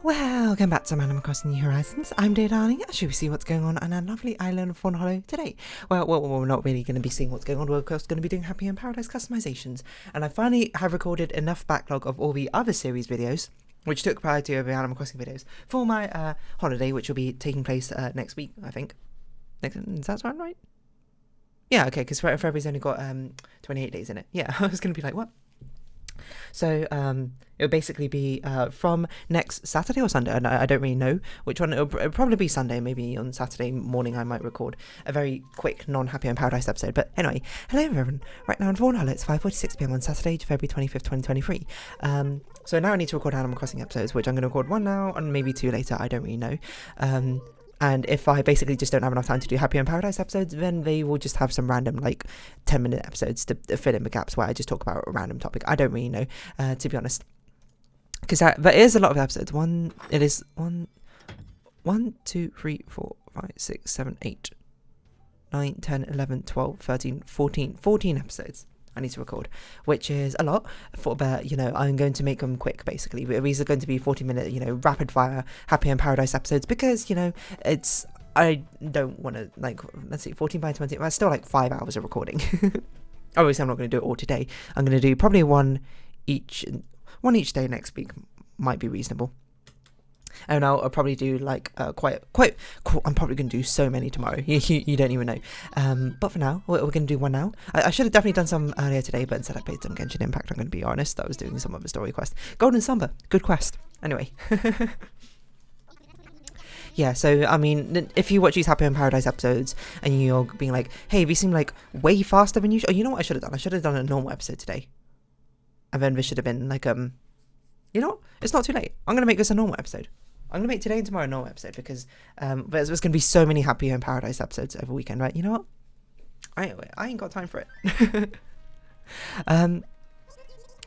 Welcome back to Animal Crossing New Horizons. I'm Dear Darling. Should we see what's going on our lovely island of Fawnhollow today? Well, we're not really going to be seeing what's going on. We're of course going to be doing Happy in Paradise customizations. And I finally have recorded enough backlog of all the other series videos, which took priority over Animal Crossing videos, for my holiday, which will be taking place next week, I think. Does that sound right? Yeah, okay, because February's only got 28 days in it. Yeah, I was going to be like, what? So it'll basically be from next Saturday or Sunday, and I don't really know which one. It'll probably be Sunday. Maybe on Saturday morning I might record a very quick non-Happy in Paradise episode. But anyway, hello everyone. Right now in Fawnhallow, it's 5:46 p.m. on Saturday, February 25th, 2023. So now I need to record Animal Crossing episodes, which I'm going to record one now and maybe two later. I don't really know. And if I basically just don't have enough time to do Happy in Paradise episodes, then they will just have some random, like, 10-minute episodes to fill in the gaps where I just talk about a random topic. I don't really know, to be honest. Because there is a lot of episodes. It is 1, 2, 3, 4, 5, 6, 7, 8, 9, 10, 11, 12, 13, 14 episodes I need to record, which is a lot. But I'm going to make them quick. Basically, these are going to be 40-minute, rapid fire Happy in Paradise episodes because I don't want to, like, let's see, 14 by 20. That's still like 5 hours of recording. Obviously, I'm not going to do it all today. I'm going to do probably one each day next week. Might be reasonable. And I'll probably do like quite. I'm probably going to do so many tomorrow. You don't even know. But for now, we're going to do one now. I should have definitely done some earlier today, but instead I played some Genshin Impact. I'm going to be honest. I was doing some other story quest. Golden Samba, good quest. Anyway. Yeah, so, I mean, if you watch these Happy in Paradise episodes and you're being like, hey, these seem like way faster than usual. Oh, you know what I should have done? I should have done a normal episode today. And then this should have been like, you know what? It's not too late. I'm going to make this a normal episode. I'm going to make today and tomorrow a normal episode because there's going to be so many Happy in Paradise episodes every weekend, right? You know what? I ain't got time for it.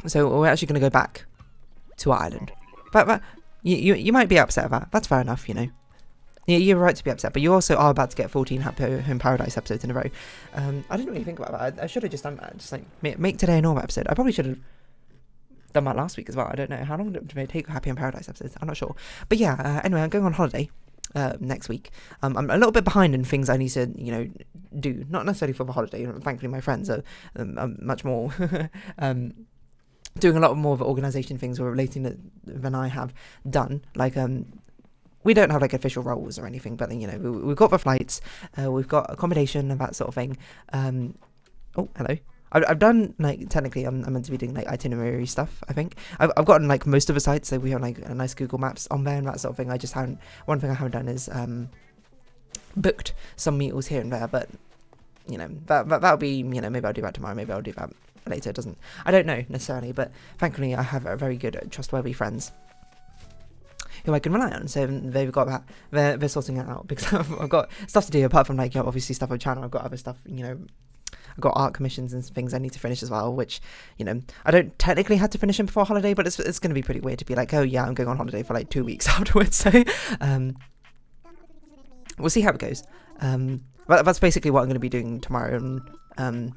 So we're actually going to go back to our island. But you might be upset about that. That's fair enough, You're right to be upset, but you also are about to get 14 Happy in Paradise episodes in a row. I didn't really think about that. I should have just done that. Just like make today a normal episode. I probably should have done that last week as well. I don't know how long did it take Happy in Paradise episodes. I'm not sure. But yeah, anyway, I'm going on holiday next week. I'm a little bit behind in things I need to, do. Not necessarily for the holiday. Thankfully, my friends are much more doing a lot more of organisation things or relating than I have done. Like we don't have like official roles or anything, but we've got the flights, we've got accommodation and that sort of thing. Oh, hello. I've done, like, technically I'm meant to be doing like itinerary stuff. I think I've gotten like most of the sites, so we have like a nice Google Maps on there and that sort of thing. I just haven't. One thing I haven't done is booked some meals here and there, but that'll be maybe I'll do that tomorrow. Maybe I'll do that later. I don't know necessarily, but thankfully I have a very good trustworthy friends who I can rely on, so they've got that. They're sorting it out because I've got stuff to do apart from like obviously stuff on channel. I've got other stuff, I've got art commissions and things I need to finish as well, which I don't technically have to finish them before holiday, but it's going to be pretty weird to be like, oh yeah, I'm going on holiday for like 2 weeks afterwards. So we'll see how it goes. But that's basically what I'm going to be doing tomorrow and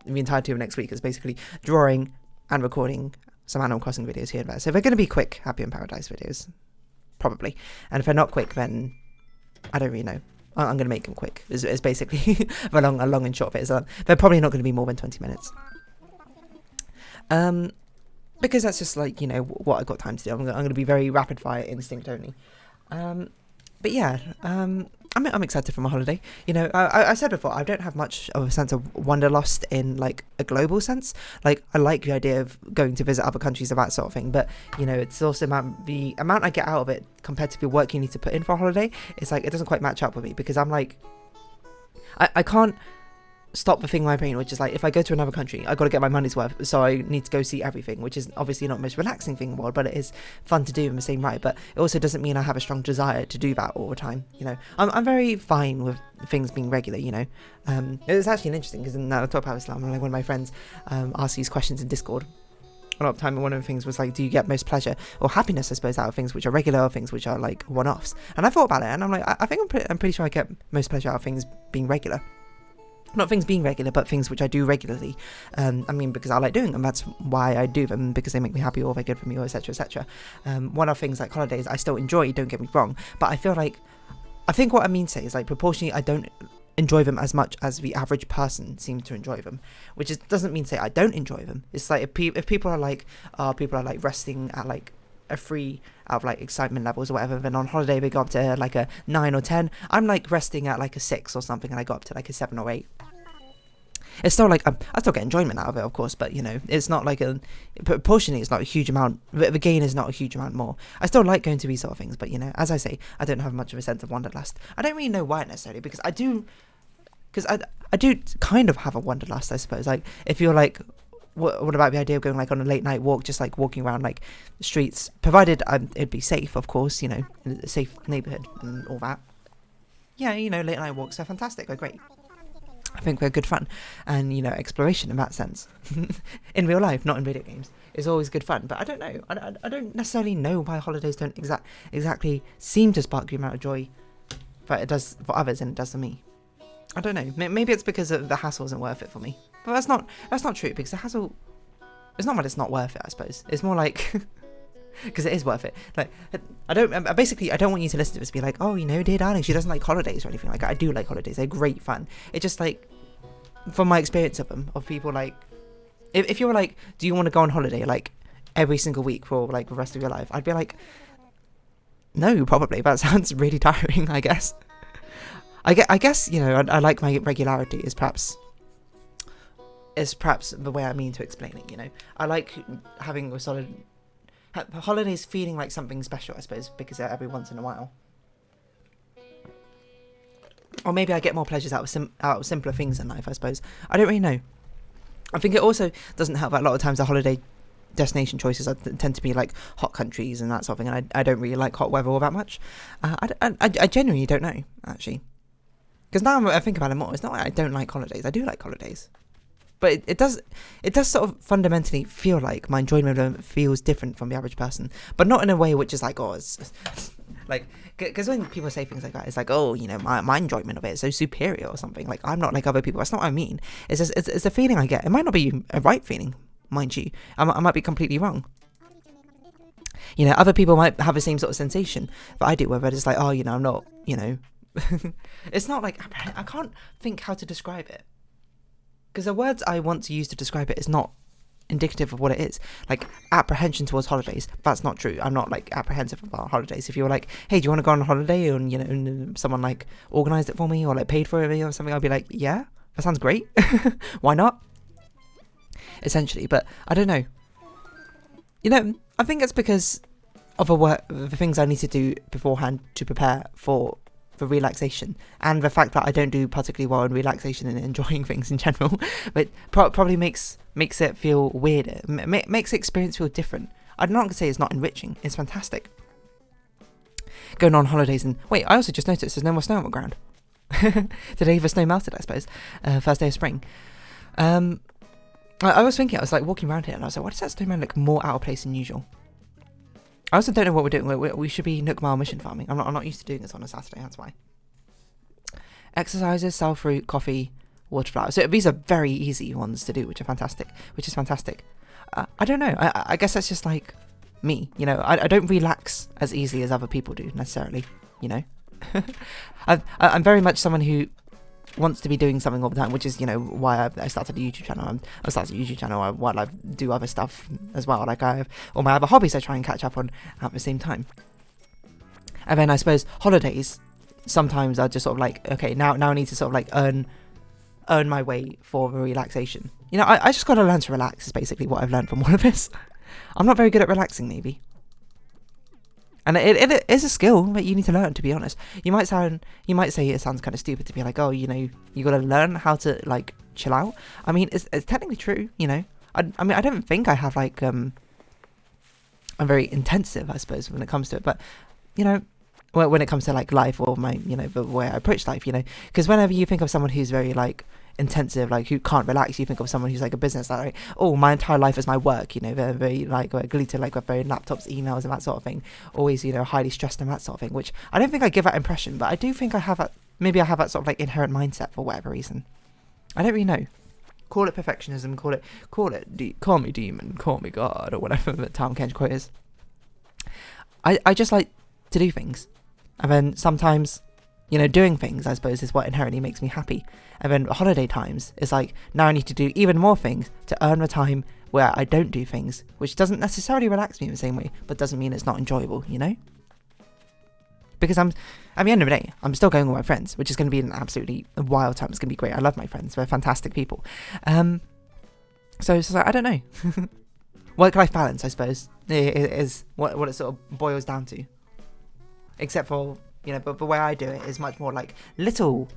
the entirety of next week is basically drawing and recording some Animal Crossing videos here and there. So they're going to be quick Happy in Paradise videos, probably. And if they're not quick, then I don't really know. I'm going to make them quick. Is basically a long and short of it. They're probably not going to be more than 20 minutes. Because that's just like what I've got time to do. I'm going to be very rapid fire, instinct only. But yeah, I'm excited for my holiday. I said before, I don't have much of a sense of wanderlust in like a global sense. Like I like the idea of going to visit other countries and that sort of thing, but it's also the amount I get out of it compared to the work you need to put in for a holiday. It's like it doesn't quite match up with me because I'm like I can't stop the thing in my brain, which is like if I go to another country, I got to get my money's worth, so I need to go see everything, which is obviously not the most relaxing thing in the world, but it is fun to do in the same right. But it also doesn't mean I have a strong desire to do that all the time. I'm very fine with things being regular. It's actually interesting because in the top house, like one of my friends asked these questions in Discord a lot of time, and one of the things was like, do you get most pleasure or happiness, I suppose, out of things which are regular or things which are like one-offs? And I thought about it, and I'm like, I think I'm pretty sure I get most pleasure out of things being regular. not things being regular, but things which I do regularly. I mean, because I like doing them, that's why I do them, because they make me happy or they're good for me, or etc, etc. One of things like holidays I still enjoy, don't get me wrong, but I think what I mean to say is, like, proportionally I don't enjoy them as much as the average person seems to enjoy them, which doesn't mean to say I don't enjoy them. It's like, if people are like resting at like a 3 out of like excitement levels or whatever, then on holiday they go up to like a 9 or 10. I'm like resting at like a 6 or something, and I go up to like a 7 or 8. It's still like, I still get enjoyment out of it, of course, but, you know, it's not like proportionally it's not a huge amount, the gain is not a huge amount more. I still like going to these sort of things, but, you know, as I say, I don't have much of a sense of wanderlust. I don't really know why necessarily, because I do kind of have a wanderlust, I suppose. Like, if you're like, what about the idea of going like on a late night walk, just like walking around like streets, provided it'd be safe, of course, you know, in a safe neighborhood and all that. Yeah, you know, late night walks are fantastic, they're great. I think they're good fun, and, you know, exploration in that sense, in real life, not in video games, is always good fun. But I don't know, I don't necessarily know why holidays don't exactly seem to spark the amount of joy that it does for others and it does for me. I don't know, maybe it's because the hassle isn't worth it for me. But that's not true, because the hassle, it's not that it's not worth it, I suppose. It's more like, because it is worth it. Like, I don't want you to listen to this and be like, oh, you know, dear darling, she doesn't like holidays or anything. Like, I do like holidays, they're great fun. It's just like, from my experience of them, of people like, if you were like, do you want to go on holiday like every single week for like the rest of your life, I'd be like, no, probably. That sounds really tiring, I guess. I guess, you know, I like my regularity is perhaps the way I mean to explain it, you know. I like having a solid holidays, feeling like something special, I suppose, because they're every once in a while. Or maybe I get more pleasures out of simpler things in life, I suppose. I don't really know. I think it also doesn't help that a lot of times the holiday destination choices tend to be like hot countries and that sort of thing, and I don't really like hot weather all that much. I genuinely don't know, actually. Because now I think about it more, it's not like I don't like holidays. I do like holidays. But it does sort of fundamentally feel like my enjoyment of them feels different from the average person. But not in a way which is like, oh, it's like, because when people say things like that, it's like, oh, you know, my enjoyment of it is so superior or something. Like, I'm not like other people. That's not what I mean. It's just, it's a feeling I get. It might not be a right feeling, mind you. I might be completely wrong. You know, other people might have the same sort of sensation that I do, where it's like, oh, you know, I'm not, you know. It's not like, I can't think how to describe it. Because the words I want to use to describe it is not indicative of what it is. Like, apprehension towards holidays, that's not true. I'm not like apprehensive about holidays. If you were like, hey, do you want to go on a holiday, and, you know, and someone like organised it for me or like paid for it or something, I'd be like, yeah, that sounds great. Why not? Essentially. But I don't know. You know, I think it's because of the things I need to do beforehand to prepare for relaxation, and the fact that I don't do particularly well in relaxation and enjoying things in general, but probably makes it feel weirder, makes the experience feel different. I'm not going to say it's not enriching, it's fantastic. Going on holidays, and wait, I also just noticed there's no more snow on the ground. Today the snow melted, I suppose. First day of spring. I was thinking, I was like walking around here and I was like, why does that snowman look more out of place than usual? I also don't know what we're doing. We should be Nook Mile mission farming. I'm not used to doing this on a Saturday, that's why. Exercises, sell fruit, coffee, water flowers. So these are very easy ones to do, which is fantastic. I don't know. I guess that's just like me, you know. I don't relax as easily as other people do necessarily, you know. I'm very much someone who wants to be doing something all the time, which is, you know, why I started a YouTube channel. I started a YouTube channel while I do other stuff as well. Like, I have all my other hobbies I try and catch up on at the same time. And then I suppose holidays sometimes are just sort of like, okay, now I need to sort of like earn my way for the relaxation. You know, I just got to learn to relax is basically what I've learned from all of this. I'm not very good at relaxing, maybe. And it is a skill that you need to learn, to be honest. You might say it sounds kind of stupid to be like, oh, you know, you got to learn how to like chill out. I mean, it's technically true, you know. I mean, I don't think I have like I'm very intensive, I suppose, when it comes to it. But, you know, when it comes to like life or my, you know, the way I approach life, you know, because whenever you think of someone who's very like intensive, like who can't relax, you think of someone who's like a business, like, oh, my entire life is my work, you know, they're very like glued to like very laptops, emails and that sort of thing, always, you know, highly stressed and that sort of thing, which I don't think I give that impression, but I do think maybe I have that sort of like inherent mindset for whatever reason. I don't really know. Call it perfectionism, call me demon, call me God, or whatever the Tom Kench quote is. I just like to do things. And then sometimes, you know, doing things, I suppose, is what inherently makes me happy. And then holiday times is like, now I need to do even more things to earn the time where I don't do things, which doesn't necessarily relax me in the same way, but doesn't mean it's not enjoyable, you know? Because at the end of the day, I'm still going with my friends, which is going to be an absolutely wild time. It's going to be great. I love my friends. They're fantastic people. So it's like, I don't know. Work-life balance, I suppose, is what it sort of boils down to. Except for, you know, but the way I do it is much more like little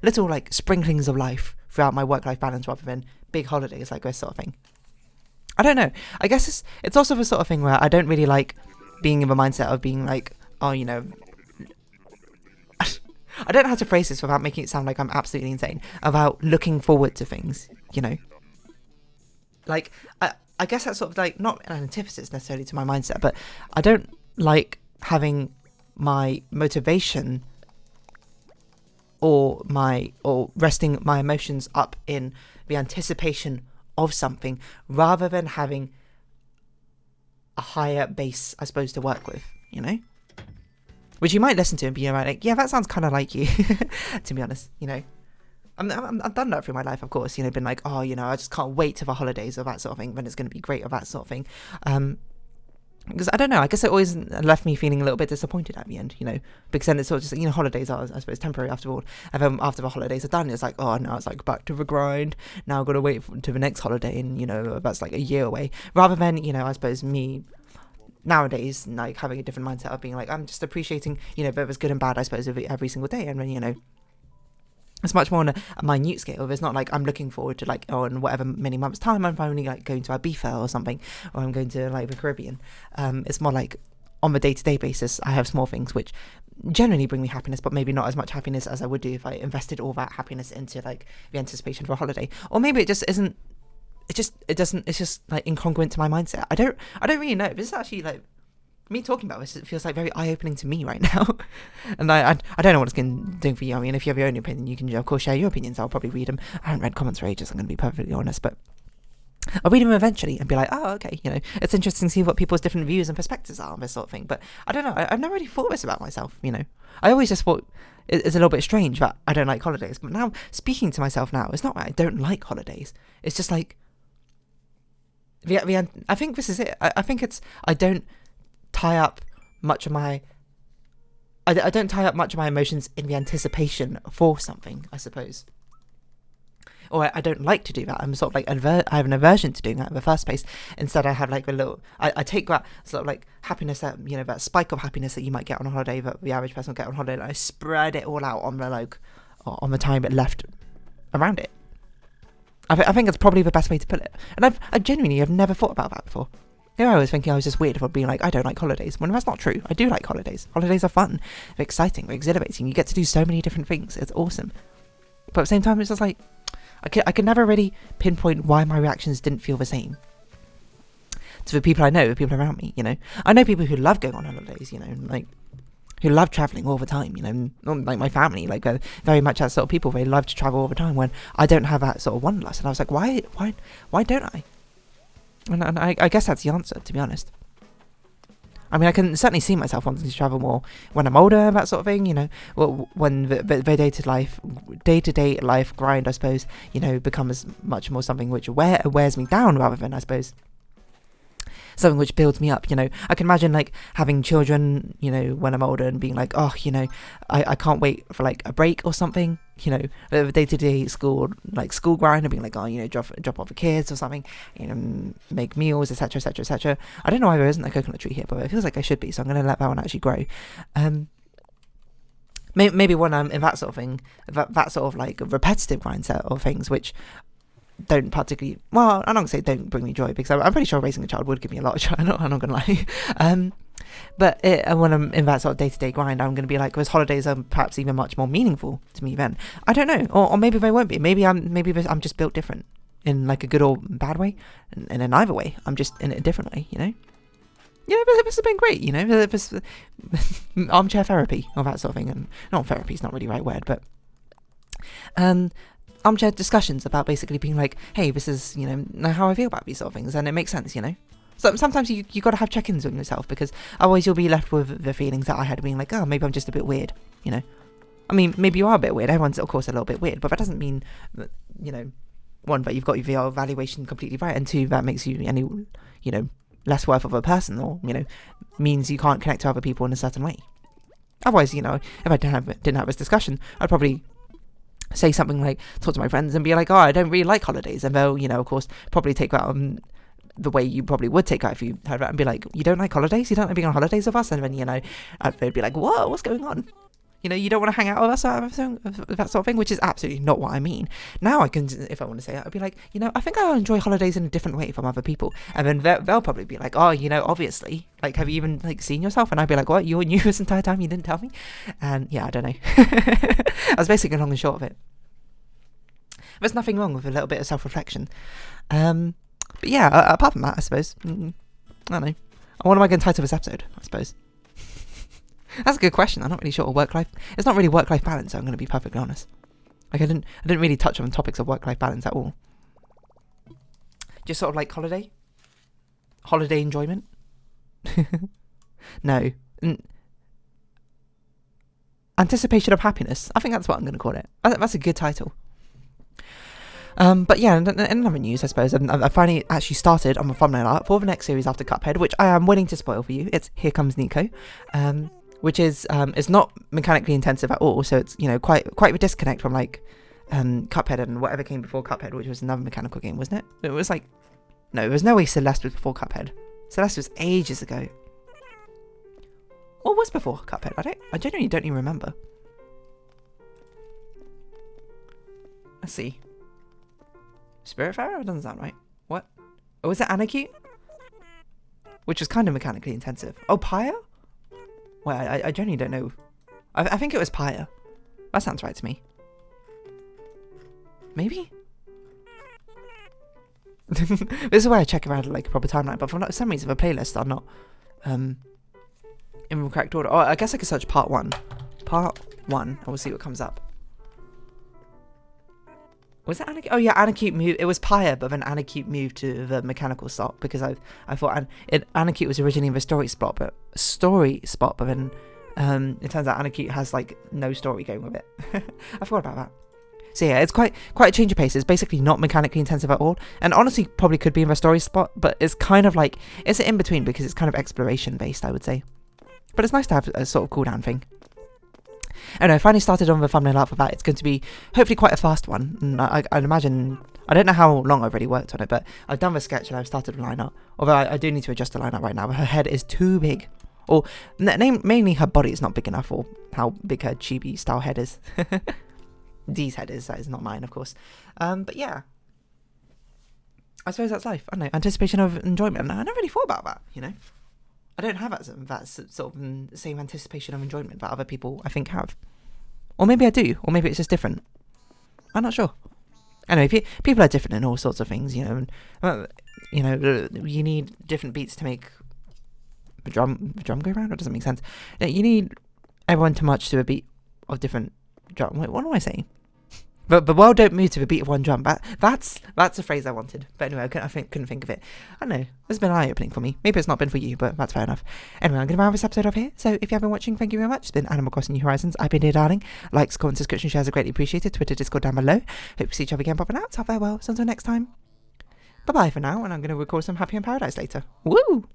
like sprinklings of life throughout my work-life balance rather than big holidays, like this sort of thing. I don't know. I guess it's also the sort of thing where I don't really like being in the mindset of being like, oh, you know, I don't know how to phrase this without making it sound like I'm absolutely insane, about looking forward to things, you know? Like, I guess that's sort of like, not an antithesis necessarily to my mindset, but I don't like having my motivation or resting my emotions up in the anticipation of something rather than having a higher base, I suppose, to work with, you know? Which you might listen to and be like, yeah, that sounds kind of like you, to be honest, you know. I've done that through my life, of course, you know, been like, oh, you know, I just can't wait to the holidays or that sort of thing, when it's going to be great or that sort of thing. Because I don't know, I guess it always left me feeling a little bit disappointed at the end, you know, because then it's sort of just, you know, holidays are, I suppose, temporary after all. And then after the holidays are done, it's like, oh, now it's like back to the grind. Now I've got to wait to the next holiday, and, you know, that's like a year away. Rather than, you know, I suppose me nowadays, like, having a different mindset of being like, I'm just appreciating, you know, there's good and bad, I suppose, every single day. And then, you know, it's much more on a minute scale. It's not like I'm looking forward to, like, oh, in whatever many months' time, I'm finally, like, going to Ibiza or something, or I'm going to, like, the Caribbean. It's more like, on the day-to-day basis, I have small things which generally bring me happiness, but maybe not as much happiness as I would do if I invested all that happiness into, like, the anticipation for a holiday. Or maybe it just isn't, it's just, like, incongruent to my mindset. I don't really know. This is actually, like, me talking about this, it feels like very eye-opening to me right now. And I don't know what it's going to do for you. I mean, if you have your own opinion, you can, of course, share your opinions. I'll probably read them. I haven't read comments for ages, I'm going to be perfectly honest, but I'll read them eventually and be like, oh, okay, you know, it's interesting to see what people's different views and perspectives are on this sort of thing. But I don't know, I've never really thought this about myself, you know. I always just thought it's a little bit strange that I don't like holidays. But now, speaking to myself now, it's not that I don't like holidays. It's just like, I think this is it. I think it's, I don't tie up much of my emotions in the anticipation for something, I suppose. Or I don't like to do that. I'm sort of like, I have an aversion to doing that in the first place. Instead, I have like I take that sort of like happiness, that, you know, that spike of happiness that you might get on a holiday, that the average person will get on holiday, and I spread it all out on the time it left around it. I think that's probably the best way to put it. And I genuinely have never thought about that before. You know, I was thinking I was just weird for being like, I don't like holidays. When that's not true. I do like holidays. Holidays are fun. They're exciting. They're exhilarating. You get to do so many different things. It's awesome. But at the same time, it's just like, I can never really pinpoint why my reactions didn't feel the same to the people I know, the people around me, you know. I know people who love going on holidays, you know, like, who love travelling all the time, you know, like my family, like, very much that sort of people. They love to travel all the time, when I don't have that sort of wanderlust. And I was like, why don't I? And I guess that's the answer, to be honest. I mean, I can certainly see myself wanting to travel more when I'm older, that sort of thing, you know, when the day-to-day life grind, I suppose, you know, becomes much more something which wears me down rather than, I suppose, something which builds me up, you know. I can imagine, like, having children, you know, when I'm older and being like, oh, you know, I can't wait for, like, a break or something, you know, the day-to-day school grind, and being like, oh, you know, drop off the kids or something, you know, make meals, etc, etc, etc. I don't know why there isn't a coconut tree here, but it feels like I should be, so I'm going to let that one actually grow. Maybe when I'm in that sort of thing, that sort of, like, repetitive mindset of things, which don't particularly, well, I'm not going to say don't bring me joy, because I'm pretty sure raising a child would give me a lot of joy, I'm not going to lie. But when I'm in that sort of day-to-day grind, I'm going to be like, those holidays are perhaps even much more meaningful to me then. I don't know, or maybe they won't be. Maybe I'm just built different, in like a good or bad way, and in either way, I'm just in a different way, you know? Yeah, this has been great, you know, this armchair therapy, or that sort of thing. And not therapy is not really the right word, but armchair discussions about basically being like, hey, this is, you know, how I feel about these sort of things, and it makes sense, you know. So sometimes you got to have check-ins on yourself, because otherwise you'll be left with the feelings that I had, being like, oh, maybe I'm just a bit weird, you know. I mean, maybe you are a bit weird. Everyone's, of course, a little bit weird, but that doesn't mean that, you know, one, that you've got your evaluation completely right, and two, that makes you any, you know, less worth of a person, or, you know, means you can't connect to other people in a certain way. Otherwise, you know, if I didn't have this discussion, I'd probably say something like, talk to my friends and be like, oh, I don't really like holidays, and they'll, you know, of course, probably take that the way you probably would take that if you had that, and be like, you don't like holidays? You don't like being on holidays with us? And then, you know, they'd be like, whoa, what's going on? You know, you don't want to hang out with us, that sort of thing, which is absolutely not what I mean. Now I can, if I want to say it, I'd be like, you know, I think I'll enjoy holidays in a different way from other people. And then they'll probably be like, oh, you know, obviously, like, have you even, like, seen yourself? And I'd be like, what, you knew this entire time, you didn't tell me? And yeah, I don't know. That's basically long and short of it. There's nothing wrong with a little bit of self-reflection. But yeah, apart from that, I suppose, I don't know. What am I going to title this episode, I suppose? That's a good question. I'm not really sure. It's not really work-life balance, so I'm going to be perfectly honest. Like, I didn't really touch on topics of work-life balance at all. Just sort of like holiday enjoyment. No. Anticipation of happiness. I think that's what I'm going to call it. That's a good title. But yeah, in other news, I suppose, I finally actually started on my thumbnail art for the next series after Cuphead, which I am willing to spoil for you. It's Here Comes Nico, which is it's not mechanically intensive at all, so it's, you know, quite a disconnect from like Cuphead and whatever came before Cuphead, which was another mechanical game, wasn't it? It was like, no, there was no way Celeste was before Cuphead. Celeste was ages ago. What was before Cuphead? I genuinely don't even remember. Let's see. Spiritfarer? It doesn't sound right. What? Oh, was it Anarchy? Which was kind of mechanically intensive. Oh, Pyre? Well, I genuinely don't know. I think it was Pyre. That sounds right to me. Maybe? This is where I check around like a proper timeline, but for some reason the playlists are not in the correct order. Oh, I guess I could search part 1. Part 1, and we'll see what comes up. Was it Anarchy? Oh yeah, Anarchy moved. It was Pyre, but then Anarchy moved to the mechanical slot, because I thought Anarchy was originally the story spot, but then it turns out Anarchy has like no story going with it. I forgot about that. So yeah, it's quite a change of pace. It's basically not mechanically intensive at all, and honestly probably could be in the story spot, but it's kind of like, it's an in between, because it's kind of exploration based, I would say. But it's nice to have a sort of cooldown thing. I know, I finally started on the thumbnail art for that. It's going to be hopefully quite a fast one. And I'd imagine, I don't know how long I've already worked on it, but I've done the sketch and I've started the line art. Although I do need to adjust the line art right now. Her head is too big. Or mainly her body is not big enough for how big her chibi style head is. Dee's head is, that is not mine, of course. But yeah. I suppose that's life. I don't know, anticipation of enjoyment. I never really thought about that, you know. I don't have that sort of same anticipation of enjoyment that other people, I think, have. Or maybe I do, or maybe it's just different. I'm not sure. Anyway, people are different in all sorts of things, you know. And, you know, you need different beats to make the drum go round. It doesn't make sense. You need everyone to march to a beat of different drum. Wait, what am I saying? But the world don't move to the beat of one drum. That's a phrase I wanted. But anyway, I couldn't think of it. I don't know. It's been eye-opening for me. Maybe it's not been for you, but that's fair enough. Anyway, I'm going to wrap this episode up here. So if you have been watching, thank you very much. It's been Animal Crossing New Horizons. I've been here, darling. Likes, comments, subscription, shares are greatly appreciated. Twitter, Discord down below. Hope to see each other again popping out. So farewell. So until next time. Bye-bye for now. And I'm going to record some Happy in Paradise later. Woo!